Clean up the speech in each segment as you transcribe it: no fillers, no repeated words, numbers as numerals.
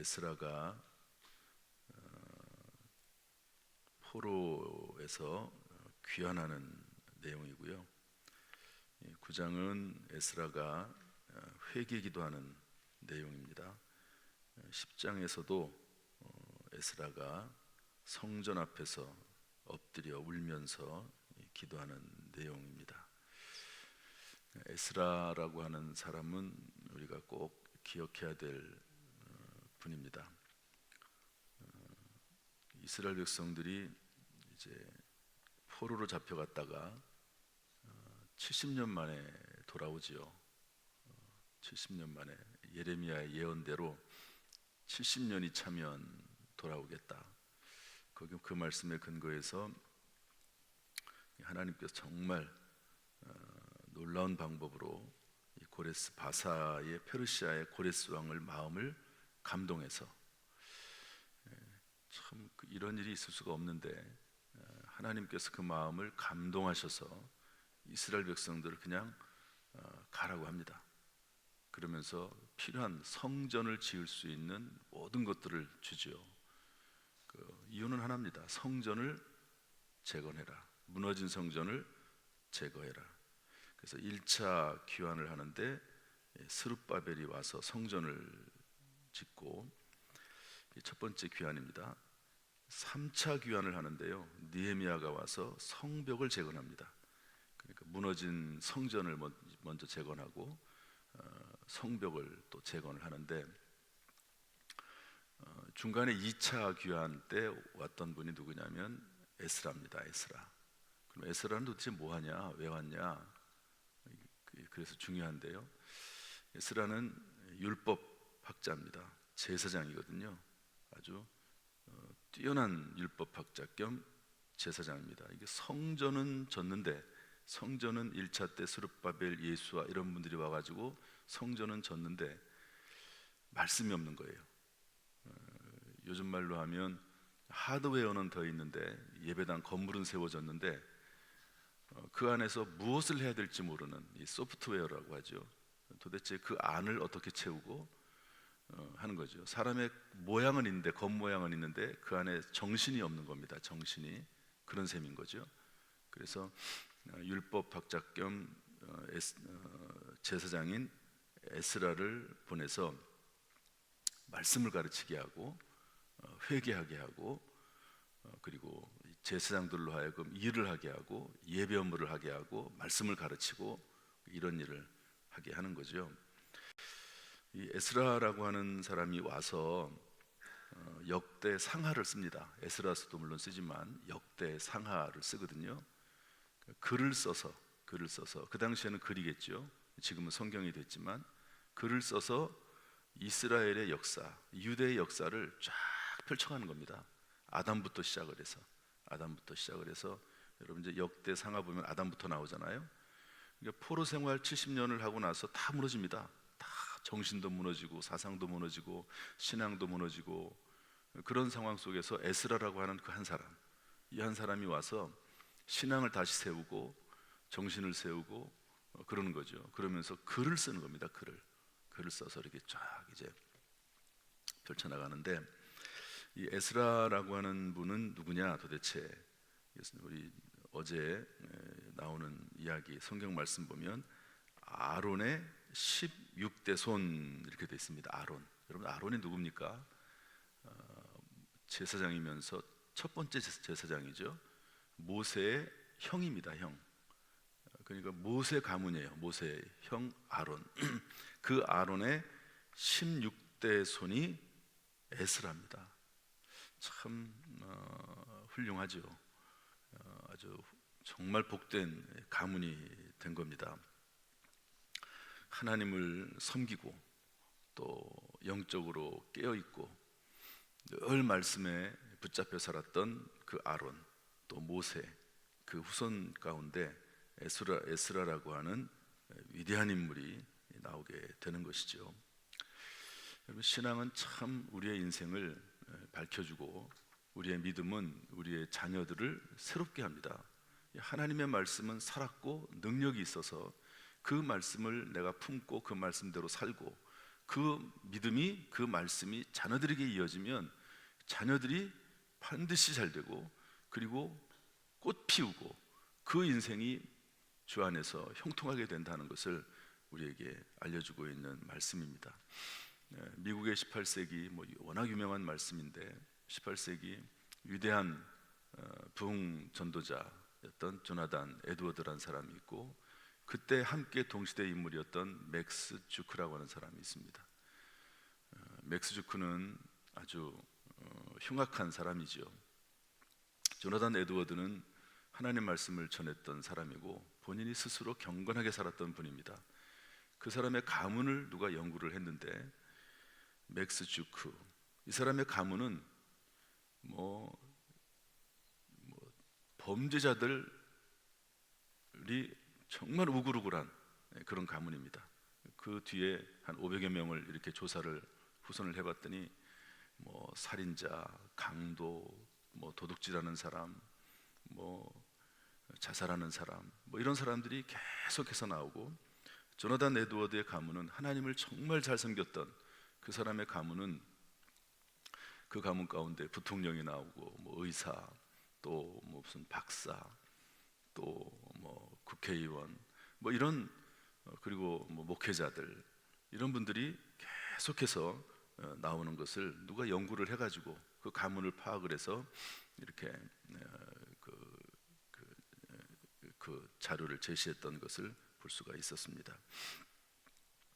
에스라가 포로에서 귀환하는 내용이고요. 9장은 에스라가 회개 기도하는 내용입니다. 10장에서도 에스라가 성전 앞에서 엎드려 울면서 기도하는 내용입니다. 에스라라고 하는 사람은 우리가 꼭 기억해야 될 분입니다. 이스라엘 백성들이 이제 포로로 잡혀갔다가 70년 만에 돌아오지요. 70년 만에 예레미야의 예언대로 70년이 차면 돌아오겠다. 거기 그 말씀에 근거해서 하나님께서 정말 놀라운 방법으로 이 고레스 바사의 페르시아의 고레스 왕을 마음을 감동해서 참 이런 일이 있을 수가 없는데 하나님께서 그 마음을 감동하셔서 이스라엘 백성들을 그냥 가라고 합니다. 그러면서 필요한 성전을 지을 수 있는 모든 것들을 주지요. 그 이유는 하나입니다. 성전을 재건해라. 무너진 성전을 제거해라. 그래서 1차 귀환을 하는데 스룹바벨이 와서 성전을 짓고 첫 번째 귀환입니다. 3차 귀환을 하는데요, 느헤미야가 와서 성벽을 재건합니다. 그러니까 무너진 성전을 먼저 재건하고 성벽을 또 재건을 하는데 중간에 2차 귀환 때 왔던 분이 누구냐면 에스라입니다. 에스라. 그럼 에스라는 도대체 뭐 하냐? 왜 왔냐? 그래서 중요한데요. 에스라는 율법 학자입니다. 제사장이거든요. 아주 뛰어난 율법 학자 겸 제사장입니다. 이게 성전은 졌는데, 성전은 1차 때 스룹바벨, 예수와 이런 분들이 와가지고 성전은 졌는데 말씀이 없는 거예요. 요즘 말로 하면 하드웨어는 더 있는데 예배당 건물은 세워졌는데 그 안에서 무엇을 해야 될지 모르는 이 소프트웨어라고 하죠. 도대체 그 안을 어떻게 채우고 하는 거죠. 사람의 모양은 있는데, 겉모양은 있는데 그 안에 정신이 없는 겁니다. 정신이. 그런 셈인 거죠. 그래서 율법 학자 겸 제사장인 에스라를 보내서 말씀을 가르치게 하고 회개하게 하고 그리고 제사장들로 하여금 일을 하게 하고 예배 업무를 하게 하고 말씀을 가르치고 이런 일을 하게 하는 거죠. 이 에스라라고 하는 사람이 와서 역대 상하를 씁니다. 에스라서도 물론 쓰지만 역대 상하를 쓰거든요. 글을 써서 그 당시에는 글이겠죠. 지금은 성경이 됐지만 글을 써서 이스라엘의 역사, 유대의 역사를 쫙 펼쳐가는 겁니다. 아담부터 시작을 해서 여러분 이제 역대 상하 보면 아담부터 나오잖아요. 그러니까 포로 생활 70년을 하고 나서 다 무너집니다. 다 정신도 무너지고 사상도 무너지고 신앙도 무너지고 그런 상황 속에서 에스라라고 하는 그 한 사람, 이 한 사람이 와서 신앙을 다시 세우고 정신을 세우고 그러는 거죠. 그러면서 글을 쓰는 겁니다. 글을 써서 이렇게 쫙 이제 펼쳐나가는데, 이 에스라라고 하는 분은 누구냐 도대체? 우리 어제 나오는 이야기 성경 말씀 보면 아론의 16대 손 이렇게 되어 있습니다. 아론. 여러분 아론이 누굽니까? 제사장이면서 첫 번째 제사장이죠. 모세의 형입니다. 형. 그러니까 모세 가문이에요. 모세의 형 아론. 그 아론의 16대 손이 에스라입니다. 참 훌륭하죠. 아주 정말 복된 가문이 된 겁니다. 하나님을 섬기고 또 영적으로 깨어있고 늘 말씀에 붙잡혀 살았던 그 아론, 또 모세, 그 후손 가운데 에스라라고 하는 위대한 인물이 나오게 되는 것이죠. 여러분 신앙은 참 우리의 인생을 밝혀주고 우리의 믿음은 우리의 자녀들을 새롭게 합니다. 하나님의 말씀은 살았고 능력이 있어서 그 말씀을 내가 품고 그 말씀대로 살고 그 믿음이, 그 말씀이 자녀들에게 이어지면 자녀들이 반드시 잘 되고, 그리고 꽃 피우고 그 인생이 주 안에서 형통하게 된다는 것을 우리에게 알려주고 있는 말씀입니다. 미국의 18세기 워낙 유명한 말씀인데, 18세기 위대한 부흥 전도자였던 조나단 에드워드라는 사람이 있고, 그때 함께 동시대 인물이었던 맥스 주크라고 하는 사람이 있습니다. 맥스 주크는 아주 흉악한 사람이지요. 조나단 에드워드는 하나님 말씀을 전했던 사람이고 본인이 스스로 경건하게 살았던 분입니다. 그 사람의 가문을 누가 연구를 했는데, 맥스 주크, 이 사람의 가문은 범죄자들이 정말 우글우글한 그런 가문입니다. 그 뒤에 한 500여 명을 이렇게 조사를 후손을 해봤더니 살인자, 강도, 도둑질하는 사람, 자살하는 사람, 이런 사람들이 계속해서 나오고, 조나단 에드워드의 가문은 하나님을 정말 잘 섬겼던 그 사람의 가문은, 그 가문 가운데 부통령이 나오고 의사, 또 무슨 박사, 또 국회의원, 이런, 그리고 목회자들, 이런 분들이 계속해서 나오는 것을 누가 연구를 해가지고 그 가문을 파악을 해서 이렇게 그 자료를 제시했던 것을 볼 수가 있었습니다.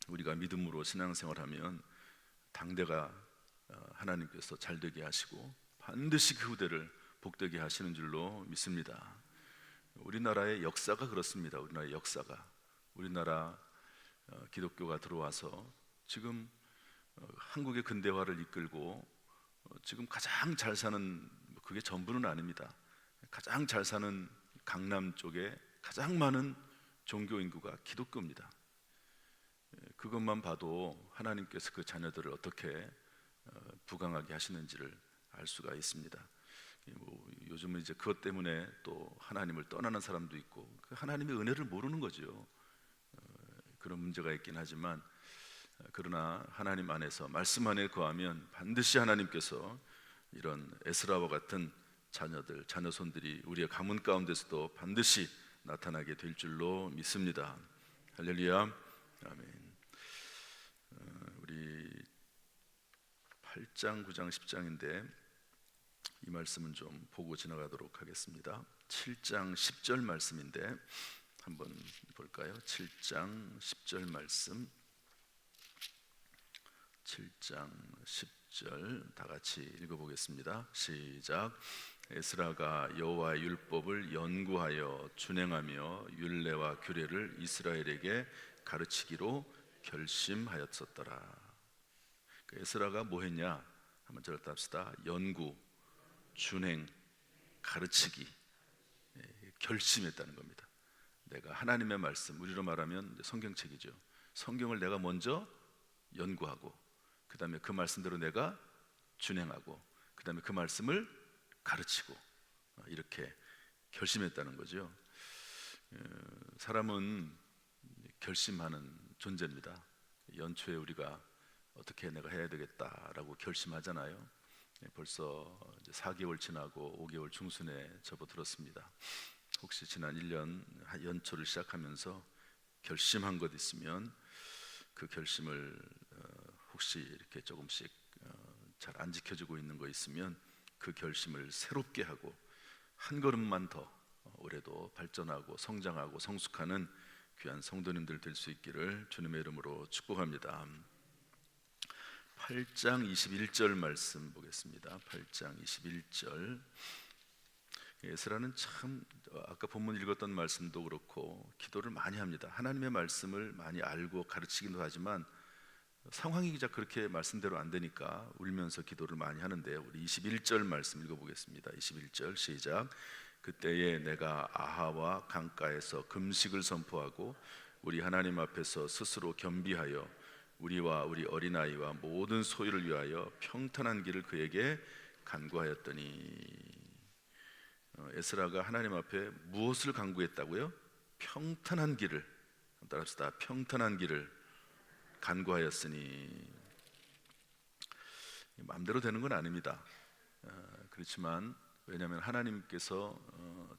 우리가 믿음으로 신앙생활하면 당대가 하나님께서 잘되게 하시고 반드시 그 후대를 복되게 하시는 줄로 믿습니다. 우리나라의 역사가 그렇습니다. 우리나라의 역사가, 우리나라 기독교가 들어와서 지금 한국의 근대화를 이끌고 지금 가장 잘 사는, 그게 전부는 아닙니다. 가장 잘 사는 강남 쪽에 가장 많은 종교 인구가 기독교입니다. 그것만 봐도 하나님께서 그 자녀들을 어떻게 부강하게 하시는지를 알 수가 있습니다. 요즘은 이제 그것 때문에 또 하나님을 떠나는 사람도 있고, 그 하나님의 은혜를 모르는 거죠. 그런 문제가 있긴 하지만, 그러나 하나님 안에서 말씀 안에 거하면 반드시 하나님께서 이런 에스라와 같은 자녀들, 자녀손들이 우리의 가문 가운데서도 반드시 나타나게 될 줄로 믿습니다. 할렐루야, 아멘. 우리 8장, 9장, 10장인데 이 말씀은 좀 보고 지나가도록 하겠습니다. 7장 10절 말씀인데 한번 볼까요? 7장 10절 말씀, 7장 10절 다 같이 읽어보겠습니다. 시작. 에스라가 여호와의 율법을 연구하여 준행하며 율례와 규례를 이스라엘에게 가르치기로 결심하였었더라. 에스라가 뭐 했냐? 한번 저를 합시다. 연구, 준행, 가르치기, 결심했다는 겁니다. 내가 하나님의 말씀, 우리로 말하면 성경책이죠. 성경을 내가 먼저 연구하고, 그 다음에 그 말씀대로 내가 준행하고, 그 다음에 그 말씀을 가르치고, 이렇게 결심했다는 거죠. 사람은 결심하는 존재입니다. 연초에 우리가 어떻게 내가 해야 되겠다라고 결심하잖아요. 벌써 이제 4개월 지나고 5개월 중순에 접어들었습니다. 혹시 지난 1년 연초를 시작하면서 결심한 것 있으면 그 결심을 혹시 이렇게 조금씩 잘 안 지켜지고 있는 거 있으면 그 결심을 새롭게 하고 한 걸음만 더 올해도 발전하고 성장하고 성숙하는 귀한 성도님들 될 수 있기를 주님의 이름으로 축복합니다. 8장 21절 말씀 보겠습니다. 8장 21절. 에스라는 참 아까 본문 읽었던 말씀도 그렇고 기도를 많이 합니다. 하나님의 말씀을 많이 알고 가르치기도 하지만 상황이 그렇게 말씀대로 안 되니까 울면서 기도를 많이 하는데요. 우리 21절 말씀 읽어보겠습니다. 21절 시작. 그때에 내가 아하와 강가에서 금식을 선포하고 우리 하나님 앞에서 스스로 겸비하여 우리와 우리 어린아이와 모든 소유를 위하여 평탄한 길을 그에게 간구하였더니, 에스라가 하나님 앞에 무엇을 간구했다고요? 평탄한 길을, 따라합시다. 평탄한 길을 간구하였으니. 마음대로 되는 건 아닙니다. 그렇지만 왜냐하면 하나님께서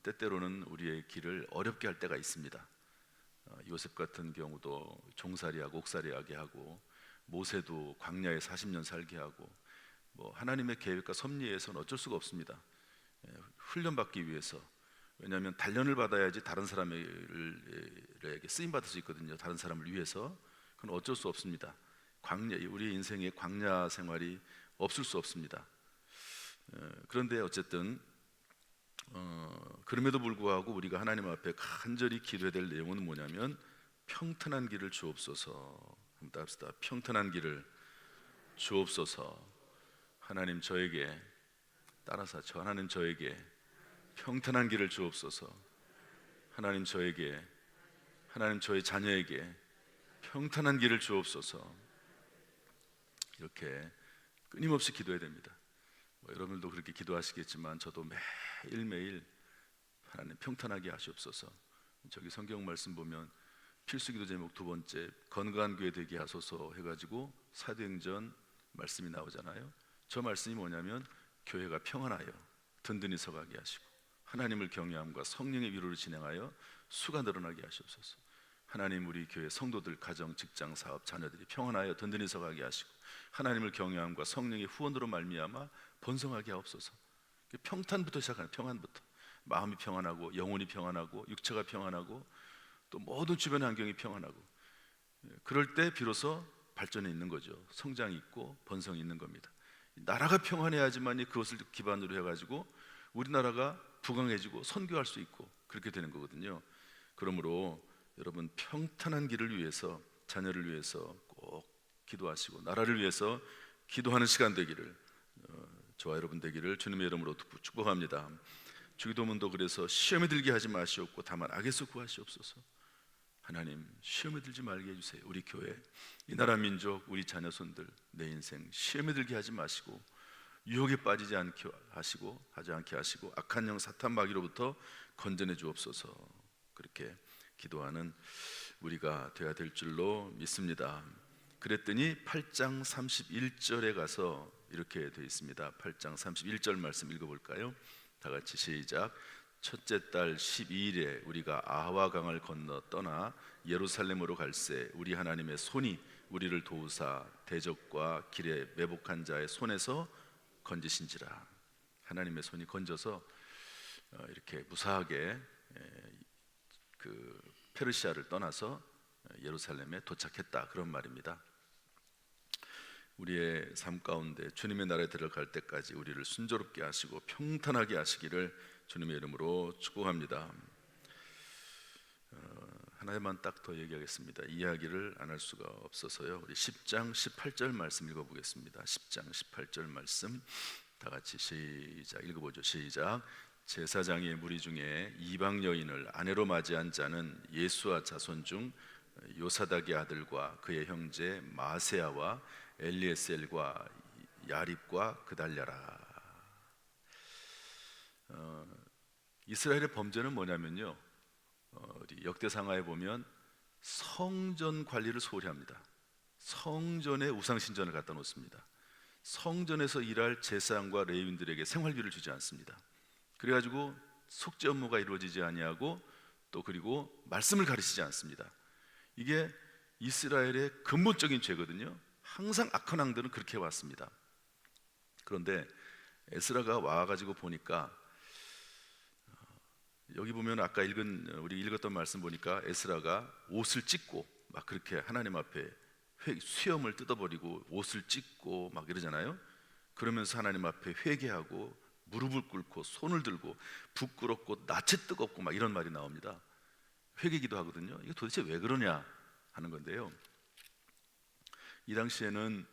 때때로는 우리의 길을 어렵게 할 때가 있습니다. 요셉 같은 경우도 종살이하고 옥살이하게 하고, 모세도 광야에 40년 살게 하고, 뭐 하나님의 계획과 섭리에서는 어쩔 수가 없습니다. 훈련받기 위해서. 왜냐하면 단련을 받아야지 다른 사람에게 쓰임 받을 수 있거든요. 다른 사람을 위해서. 그건 어쩔 수 없습니다. 우리의 인생에 광야 생활이 없을 수 없습니다. 그런데 어쨌든 그럼에도 불구하고 우리가 하나님 앞에 간절히 기도해야 될 내용은 뭐냐면, 평탄한 길을 주옵소서. 한번 합시다. 평탄한 길을 주옵소서. 하나님 저에게, 따라서 하나님 저에게 평탄한 길을 주옵소서. 하나님 저에게, 하나님 저의 자녀에게 평탄한 길을 주옵소서. 이렇게 끊임없이 기도해야 됩니다. 여러분들도 그렇게 기도하시겠지만 저도 매일매일 하나님 평탄하게 하시옵소서. 저기 성경 말씀 보면 필수기도 제목 두 번째, 건강한 교회 되게 하소서 해가지고 사도행전 말씀이 나오잖아요. 저 말씀이 뭐냐면, 교회가 평안하여 든든히 서가게 하시고 하나님을 경외함과 성령의 위로를 진행하여 수가 늘어나게 하시옵소서. 하나님, 우리 교회 성도들, 가정, 직장, 사업, 자녀들이 평안하여 든든히 서가게 하시고 하나님을 경외함과 성령의 후원으로 말미암아 번성하게 하옵소서. 평탄부터 시작하는, 평안부터. 마음이 평안하고 영혼이 평안하고 육체가 평안하고 또 모든 주변의 환경이 평안하고, 그럴 때 비로소 발전이 있는 거죠. 성장이 있고 번성이 있는 겁니다. 나라가 평안해야지만이 그것을 기반으로 해가지고 우리나라가 부강해지고 선교할 수 있고 그렇게 되는 거거든요. 그러므로 여러분, 평탄한 길을 위해서, 자녀를 위해서 꼭 기도하시고 나라를 위해서 기도하는 시간 되기를, 저와 여러분 되기를 주님의 이름으로 축복합니다. 주기도문도 그래서 시험에 들게 하지 마시옵고 다만 악에서 구하시옵소서. 하나님, 시험에 들지 말게 해주세요. 우리 교회, 이 나라 민족, 우리 자녀손들, 내 인생 시험에 들게 하지 마시고 유혹에 빠지지 않게 하시고 악한 영 사탄 마귀로부터 건져내 주옵소서. 그렇게 기도하는 우리가 되어야 될 줄로 믿습니다. 그랬더니 8장 31절에 가서 이렇게 되어 있습니다. 8장 31절 말씀 읽어볼까요? 다 같이 시작. 첫째 달 12일에 우리가 아하와 강을 건너 떠나 예루살렘으로 갈새 우리 하나님의 손이 우리를 도우사 대적과 길에 매복한 자의 손에서 건지신지라. 하나님의 손이 건져서 이렇게 무사하게 그 페르시아를 떠나서 예루살렘에 도착했다, 그런 말입니다. 우리의 삶 가운데 주님의 나라에 들어갈 때까지 우리를 순조롭게 하시고 평탄하게 하시기를 주님의 이름으로 축복합니다. 하나만 딱 더 얘기하겠습니다. 이야기를 안 할 수가 없어서요. 우리 10장 18절 말씀 읽어보겠습니다. 10장 18절 말씀 다 같이 시작 읽어보죠. 시작. 제사장의 무리 중에 이방 여인을 아내로 맞이한 자는 예수와 자손 중 요사닥의 아들과 그의 형제 마세야와 엘리에셀과 야립과 그달랴라. 이스라엘의 범죄는 뭐냐면요, 우리 역대상하에 보면 성전 관리를 소홀히 합니다. 성전에 우상신전을 갖다 놓습니다. 성전에서 일할 제사장과 레위인들에게 생활비를 주지 않습니다. 그래가지고 속죄 업무가 이루어지지 아니하고 또 그리고 말씀을 가르치지 않습니다. 이게 이스라엘의 근본적인 죄거든요. 항상 악한 왕들은 그렇게 해왔습니다. 그런데 에스라가 와가지고 보니까, 여기 보면 아까 우리 읽었던 말씀 보니까 에스라가 옷을 찢고 막 그렇게 하나님 앞에 수염을 뜯어버리고 옷을 찢고 막 이러잖아요. 그러면서 하나님 앞에 회개하고 무릎을 꿇고 손을 들고 부끄럽고 낯이 뜨겁고 막 이런 말이 나옵니다. 회개기도 하거든요. 이거 도대체 왜 그러냐 하는 건데요, 이 당시에는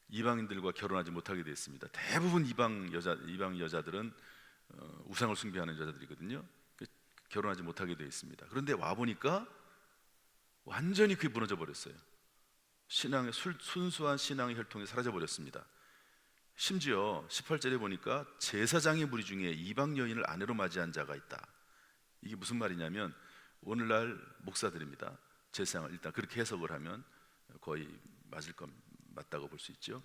이방인들과 결혼하지 못하게 되었습니다. 대부분 이방 여자들은 우상을 숭배하는 여자들이거든요. 결혼하지 못하게 되어 있습니다. 그런데 와 보니까 완전히 그게 무너져 버렸어요. 순수한 신앙의 혈통이 사라져 버렸습니다. 심지어 18절에 보니까 제사장의 무리 중에 이방 여인을 아내로 맞이한 자가 있다. 이게 무슨 말이냐면, 오늘날 목사들입니다. 제사장을 일단 그렇게 해석을 하면 거의 맞다고 볼 수 있죠.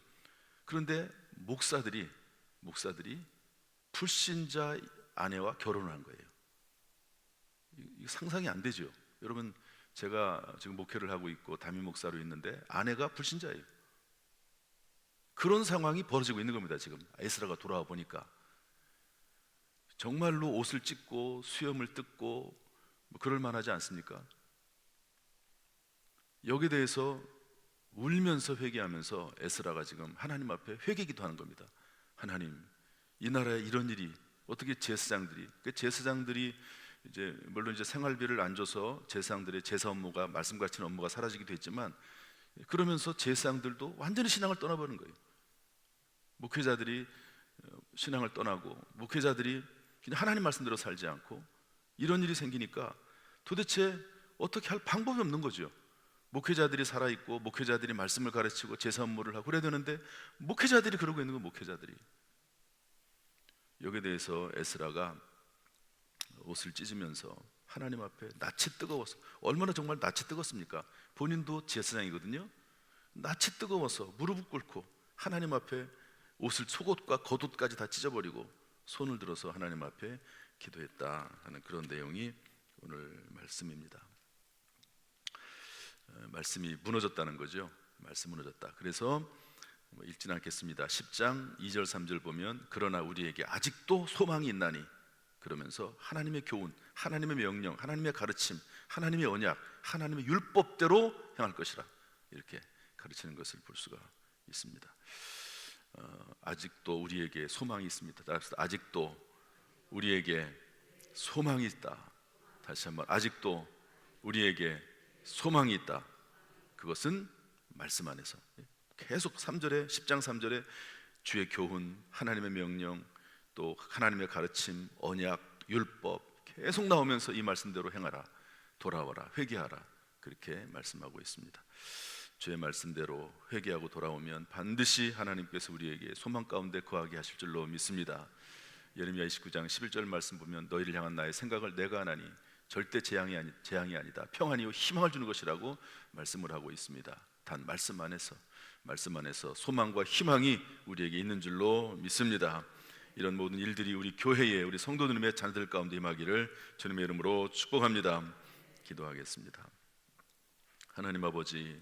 그런데 목사들이 불신자 아내와 결혼을 한 거예요. 이거 상상이 안 되죠. 여러분, 제가 지금 목회를 하고 있고 담임 목사로 있는데 아내가 불신자예요. 그런 상황이 벌어지고 있는 겁니다. 지금 에스라가 돌아와 보니까 정말로 옷을 찢고 수염을 뜯고 그럴 만하지 않습니까? 여기에 대해서 울면서 회개하면서 에스라가 지금 하나님 앞에 회개 기도하는 겁니다. 하나님, 이 나라에 이런 일이 어떻게 제사장들이 이제 물론 이제 생활비를 안 줘서 제사장들의 제사 업무가 말씀과 같은 업무가 사라지기도 했지만, 그러면서 제사장들도 완전히 신앙을 떠나버린 거예요. 목회자들이 신앙을 떠나고 목회자들이 그냥 하나님 말씀대로 살지 않고 이런 일이 생기니까 도대체 어떻게 할 방법이 없는 거죠. 목회자들이 살아있고 목회자들이 말씀을 가르치고 제사 업무를 하고 그래야 되는데 목회자들이 그러고 있는 거. 목회자들이 여기에 대해서 에스라가 옷을 찢으면서 하나님 앞에 낯이 뜨거워서, 얼마나 정말 낯이 뜨겁습니까? 본인도 제사장이거든요. 낯이 뜨거워서 무릎을 꿇고 하나님 앞에 옷을, 속옷과 겉옷까지 다 찢어버리고 손을 들어서 하나님 앞에 기도했다 하는 그런 내용이 오늘 말씀입니다. 말씀이 무너졌다는 거죠. 말씀 무너졌다. 그래서 읽지는 않겠습니다. 10장 2절 3절 보면, 그러나 우리에게 아직도 소망이 있나니, 그러면서 하나님의 교훈, 하나님의 명령, 하나님의 가르침, 하나님의 언약, 하나님의 율법대로 행할 것이라, 이렇게 가르치는 것을 볼 수가 있습니다. 아직도 우리에게 소망이 있습니다. 아직도 우리에게 소망이 있다. 다시 한번, 아직도 우리에게 소망이 있다. 그것은 말씀 안에서. 계속 3절에, 10장 3절에 주의 교훈, 하나님의 명령, 또 하나님의 가르침, 언약, 율법 계속 나오면서 이 말씀대로 행하라, 돌아와라, 회개하라, 그렇게 말씀하고 있습니다. 주의 말씀대로 회개하고 돌아오면 반드시 하나님께서 우리에게 소망 가운데 거하게 하실 줄로 믿습니다. 예레미야 29장 11절 말씀 보면, 너희를 향한 나의 생각을 내가 하나니 절대 재앙이 아니다, 평안이요 희망을 주는 것이라고 말씀을 하고 있습니다. 단 말씀 안에서 소망과 희망이 우리에게 있는 줄로 믿습니다. 이런 모든 일들이 우리 교회에, 우리 성도님의 자녀들 가운데 임하기를 주님의 이름으로 축복합니다. 기도하겠습니다. 하나님 아버지,